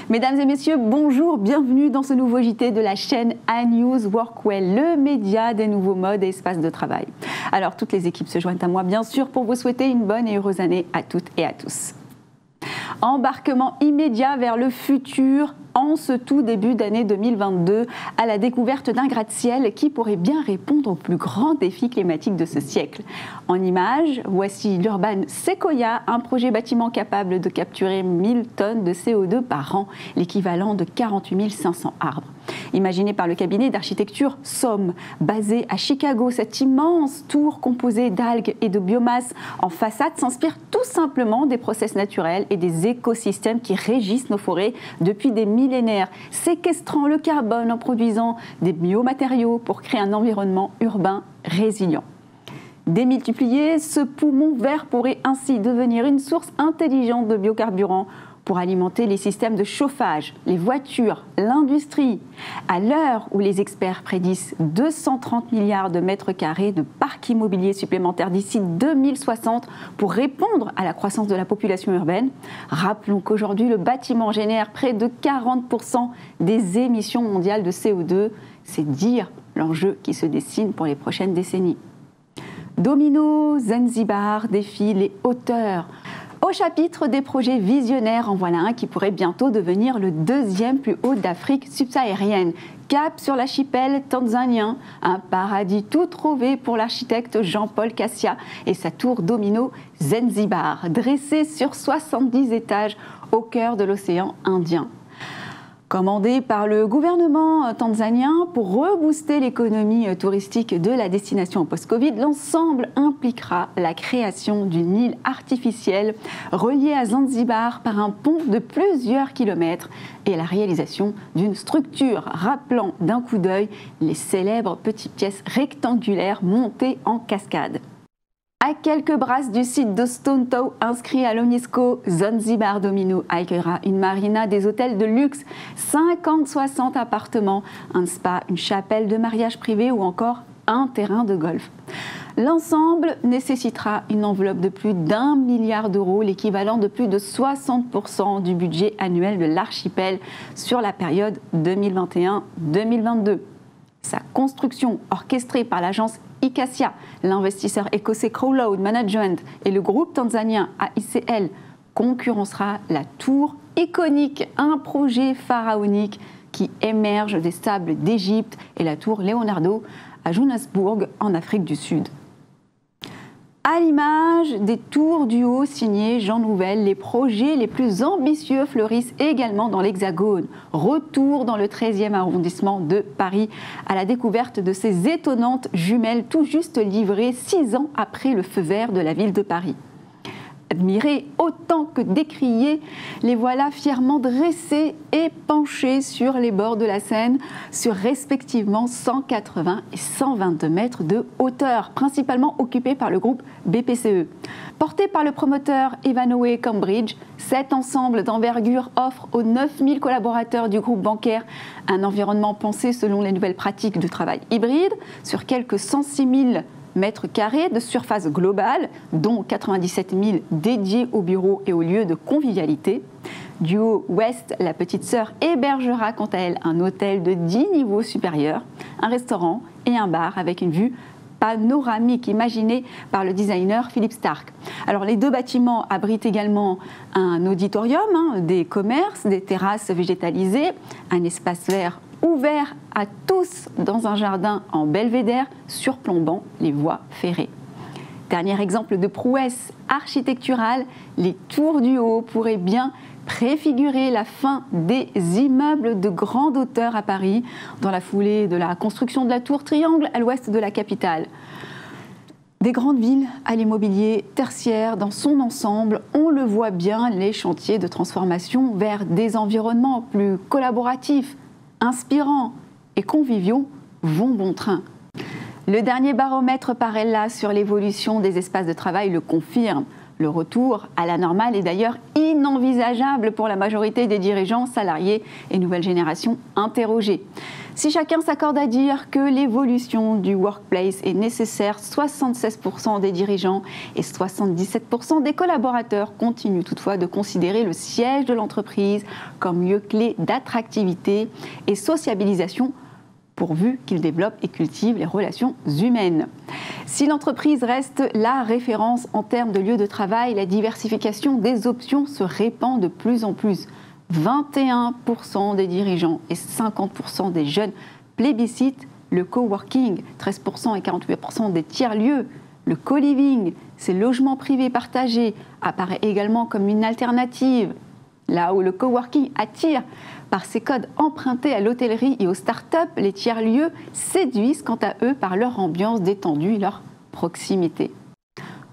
Mesdames et messieurs, bonjour, bienvenue dans ce nouveau JT de la chaîne A-News Workwell, le média des nouveaux modes et espaces de travail. Alors, toutes les équipes se joignent à moi, bien sûr, pour vous souhaiter une bonne et heureuse année à toutes et à tous. Embarquement immédiat vers le futur en ce tout début d'année 2022 à la découverte d'un gratte-ciel qui pourrait bien répondre aux plus grands défis climatiques de ce siècle. En images, voici l'Urban Sequoia, un projet bâtiment capable de capturer 1000 tonnes de CO2 par an, l'équivalent de 48 500 arbres. Imaginé par le cabinet d'architecture SOM, basé à Chicago, cette immense tour composée d'algues et de biomasse en façade s'inspire tout simplement des process naturels et des écosystèmes qui régissent nos forêts depuis des millénaires, séquestrant le carbone en produisant des biomatériaux pour créer un environnement urbain résilient. Démultiplié, ce poumon vert pourrait ainsi devenir une source intelligente de biocarburants pour alimenter les systèmes de chauffage, les voitures, l'industrie. À l'heure où les experts prédisent 230 milliards de mètres carrés de parcs immobiliers supplémentaires d'ici 2060 pour répondre à la croissance de la population urbaine, rappelons qu'aujourd'hui le bâtiment génère près de 40% des émissions mondiales de CO2. C'est dire l'enjeu qui se dessine pour les prochaines décennies. Domino, Zanzibar défie les hauteurs. Au chapitre des projets visionnaires, en voilà un qui pourrait bientôt devenir le deuxième plus haut d'Afrique subsaharienne. Cap sur l'archipel tanzanien, un paradis tout trouvé pour l'architecte Jean-Paul Cassia et sa tour Domino Zanzibar, dressée sur 70 étages au cœur de l'océan Indien. Commandé par le gouvernement tanzanien pour rebooster l'économie touristique de la destination post-Covid, l'ensemble impliquera la création d'une île artificielle reliée à Zanzibar par un pont de plusieurs kilomètres et la réalisation d'une structure rappelant d'un coup d'œil les célèbres petites pièces rectangulaires montées en cascade. À quelques brasses du site de Stone Town inscrit à l'UNESCO, Zanzibar Domino accueillera une marina, des hôtels de luxe, 50-60 appartements, un spa, une chapelle de mariage privé ou encore un terrain de golf. L'ensemble nécessitera une enveloppe de plus d'1 milliard d'euros, l'équivalent de plus de 60% du budget annuel de l'archipel sur la période 2021-2022. Sa construction, orchestrée par l'agence Icassia, l'investisseur écossais Crowload Management et le groupe tanzanien AICL, concurrencera la tour iconique, un projet pharaonique qui émerge des sables d'Égypte, et la tour Leonardo à Johannesburg en Afrique du Sud. À l'image des tours du haut signés Jean Nouvel, les projets les plus ambitieux fleurissent également dans l'Hexagone. Retour dans le 13e arrondissement de Paris à la découverte de ces étonnantes jumelles tout juste livrées 6 ans après le feu vert de la ville de Paris. Admirés autant que décriés, les voilà fièrement dressés et penchés sur les bords de la Seine, sur respectivement 180 et 122 mètres de hauteur, principalement occupés par le groupe BPCE. Porté par le promoteur Ivanhoé Cambridge, cet ensemble d'envergure offre aux 9000 collaborateurs du groupe bancaire un environnement pensé selon les nouvelles pratiques du travail hybride, sur quelques 106 000 mètres carrés de surface globale, dont 97 000 dédiés aux bureaux et aux lieux de convivialité. Duo Ouest, la petite sœur, hébergera quant à elle un hôtel de 10 niveaux supérieurs, un restaurant et un bar avec une vue panoramique imaginée par le designer Philippe Stark. Alors les deux bâtiments abritent également un auditorium, des commerces, des terrasses végétalisées, un espace vert ouvert à tous dans un jardin en belvédère surplombant les voies ferrées. Dernier exemple de prouesse architecturale, les tours du haut pourraient bien préfigurer la fin des immeubles de grande hauteur à Paris, dans la foulée de la construction de la tour Triangle à l'ouest de la capitale. Des grandes villes à l'immobilier tertiaire dans son ensemble, on le voit bien, les chantiers de transformation vers des environnements plus collaboratifs, inspirants et conviviaux vont bon train. Le dernier baromètre Parella sur l'évolution des espaces de travail le confirme. Le retour à la normale est d'ailleurs inenvisageable pour la majorité des dirigeants, salariés et nouvelles générations interrogées. Si chacun s'accorde à dire que l'évolution du workplace est nécessaire, 76% des dirigeants et 77% des collaborateurs continuent toutefois de considérer le siège de l'entreprise comme lieu clé d'attractivité et sociabilisation pourvu qu'il développe et cultive les relations humaines. Si l'entreprise reste la référence en termes de lieu de travail, la diversification des options se répand de plus en plus. 21% des dirigeants et 50% des jeunes plébiscitent le coworking, 13% et 48% des tiers-lieux. Le co-living, ces logements privés partagés, apparaît également comme une alternative. Là où le coworking attire par ses codes empruntés à l'hôtellerie et aux startups, les tiers-lieux séduisent quant à eux par leur ambiance détendue et leur proximité.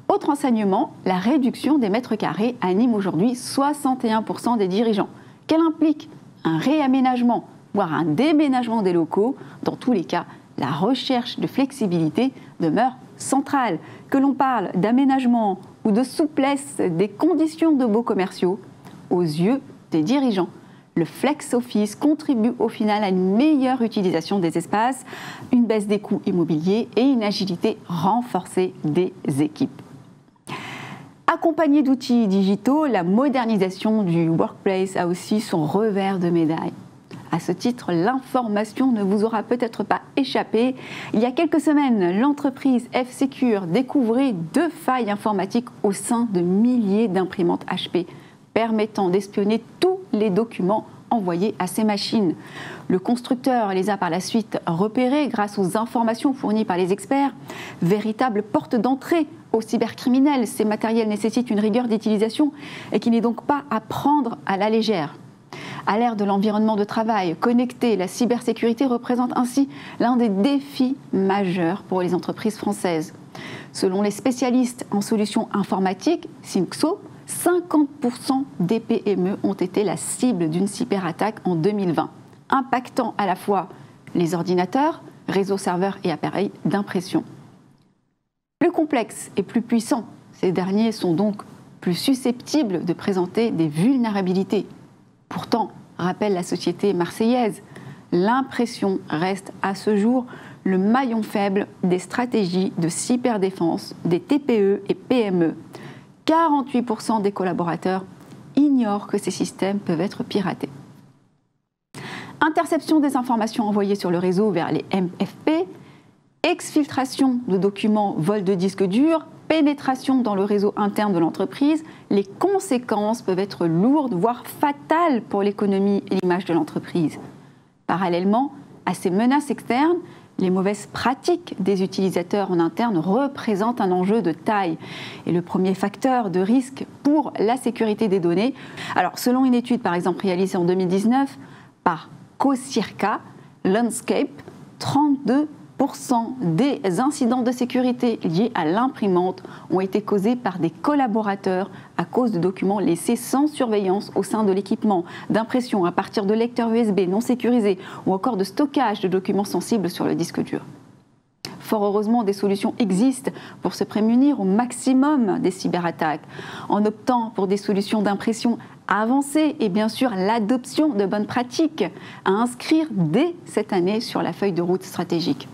Autre enseignement, la réduction des mètres carrés anime aujourd'hui 61% des dirigeants. Qu'elle implique un réaménagement, voire un déménagement des locaux. Dans tous les cas, la recherche de flexibilité demeure centrale. Que l'on parle d'aménagement ou de souplesse des conditions de baux commerciaux, aux yeux des dirigeants, le flex office contribue au final à une meilleure utilisation des espaces, une baisse des coûts immobiliers et une agilité renforcée des équipes. Accompagnée d'outils digitaux, la modernisation du workplace a aussi son revers de médaille. À ce titre, l'information ne vous aura peut-être pas échappé. Il y a quelques semaines, l'entreprise F-Secure découvrait 2 failles informatiques au sein de milliers d'imprimantes HP, permettant d'espionner tous les documents envoyés à ces machines. Le constructeur les a par la suite repérés grâce aux informations fournies par les experts. Véritable porte d'entrée aux cybercriminels, ces matériels nécessitent une rigueur d'utilisation et qui n'est donc pas à prendre à la légère. À l'ère de l'environnement de travail connecté, la cybersécurité représente ainsi l'un des défis majeurs pour les entreprises françaises. Selon les spécialistes en solutions informatiques, Synxo, 50% des PME ont été la cible d'une cyberattaque en 2020, impactant à la fois les ordinateurs, réseaux serveurs et appareils d'impression. Plus complexes et plus puissants, ces derniers sont donc plus susceptibles de présenter des vulnérabilités. Pourtant, rappelle la société marseillaise, l'impression reste à ce jour le maillon faible des stratégies de cyberdéfense des TPE et PME. 48% des collaborateurs ignorent que ces systèmes peuvent être piratés. Interception des informations envoyées sur le réseau vers les MFP, exfiltration de documents, vol de disques durs, pénétration dans le réseau interne de l'entreprise, les conséquences peuvent être lourdes, voire fatales pour l'économie et l'image de l'entreprise. Parallèlement à ces menaces externes, les mauvaises pratiques des utilisateurs en interne représentent un enjeu de taille et le premier facteur de risque pour la sécurité des données. Alors, selon une étude par exemple réalisée en 2019 par Cocirca Landscape, 32% des incidents de sécurité liés à l'imprimante ont été causés par des collaborateurs à cause de documents laissés sans surveillance au sein de l'équipement, d'impression à partir de lecteurs USB non sécurisés ou encore de stockage de documents sensibles sur le disque dur. Fort heureusement, des solutions existent pour se prémunir au maximum des cyberattaques, en optant pour des solutions d'impression avancées et bien sûr l'adoption de bonnes pratiques à inscrire dès cette année sur la feuille de route stratégique.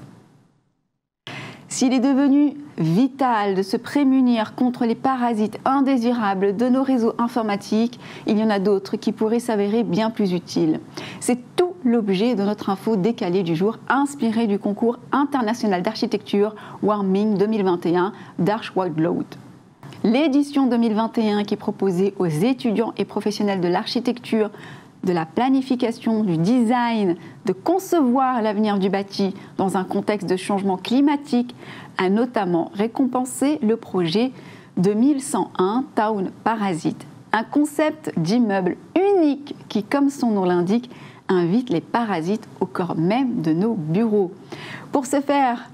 S'il est devenu vital de se prémunir contre les parasites indésirables de nos réseaux informatiques, il y en a d'autres qui pourraient s'avérer bien plus utiles. C'est tout l'objet de notre info décalée du jour, inspirée du concours international d'architecture Warming 2021 d'Archworld. L'édition 2021 qui est proposée aux étudiants et professionnels de l'architecture, de la planification, du design, de concevoir l'avenir du bâti dans un contexte de changement climatique, a notamment récompensé le projet 2101 Town Parasite, un concept d'immeuble unique qui, comme son nom l'indique, invite les parasites au cœur même de nos bureaux. Pour ce faire,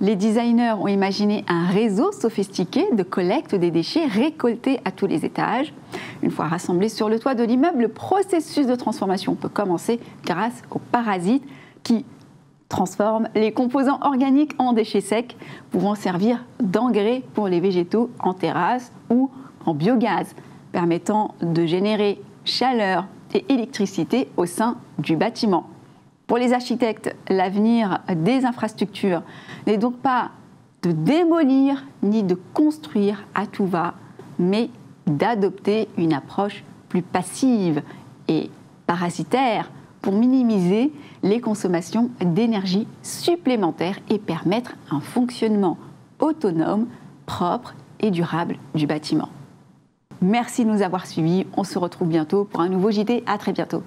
les designers ont imaginé un réseau sophistiqué de collecte des déchets récoltés à tous les étages. Une fois rassemblés sur le toit de l'immeuble, le processus de transformation peut commencer grâce aux parasites qui transforment les composants organiques en déchets secs, pouvant servir d'engrais pour les végétaux en terrasse ou en biogaz. permettant de générer chaleur et électricité au sein du bâtiment. Pour les architectes, l'avenir des infrastructures n'est donc pas de démolir ni de construire à tout va, mais d'adopter une approche plus passive et parasitaire pour minimiser les consommations d'énergie supplémentaires et permettre un fonctionnement autonome, propre et durable du bâtiment. Merci de nous avoir suivis. On se retrouve bientôt pour un nouveau JT. À très bientôt.